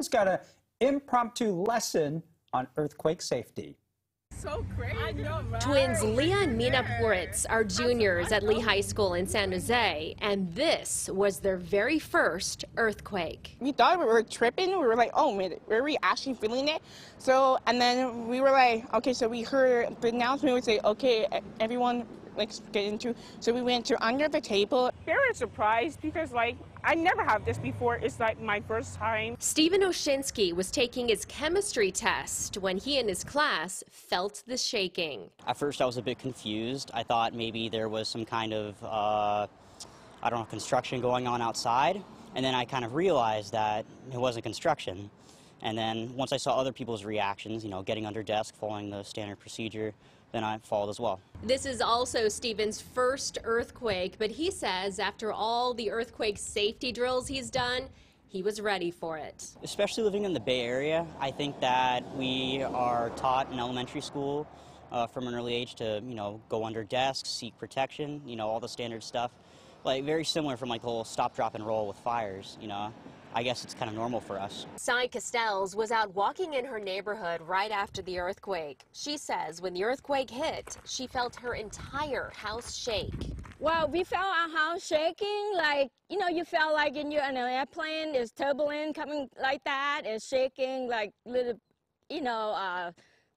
He's got an impromptu lesson on earthquake safety. So great. I know, right? Twins Leah and Mina Puritz are juniors at Lee High School in San Jose, and this was their very first earthquake. We thought we were tripping. We were like, oh, were we actually feeling it? So, and then we were like, okay, so we heard the announcement would say, okay, everyone, like, get into. So we went to under the table. Very surprised because, like, I never have this before. It's like my first time. Stephen Oshinsky was taking his chemistry test when he and his class felt the shaking. At first I was a bit confused. I thought maybe there was some kind of, I don't know, construction going on outside. And then I kind of realized that it wasn't construction. And then once I saw other people's reactions, you know, getting under desk, following the standard procedure, then I followed as well. This is also Stephen's first earthquake, but he says after all the earthquake safety drills he's done, he was ready for it. Especially living in the Bay Area, I think that we are taught in elementary school from an early age to, you know, go under desks, seek protection, you know, all the standard stuff. Like very similar from like the whole stop, drop, and roll with fires, you know. I guess it's kind of normal for us. Cy Castells was out walking in her neighborhood right after the earthquake. She says when the earthquake hit, she felt her entire house shake. Well, we felt our house shaking, like, you know, you felt like you're in an airplane, there's turbulence coming like that, it's shaking like little, you know,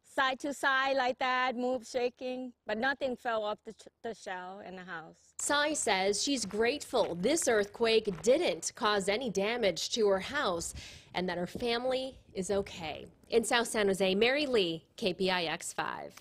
side to side like that, move shaking, but nothing fell off the shell in the house. Cy says she's grateful this earthquake didn't cause any damage to her house and that her family is okay. In South San Jose, Mary Lee, KPIX 5.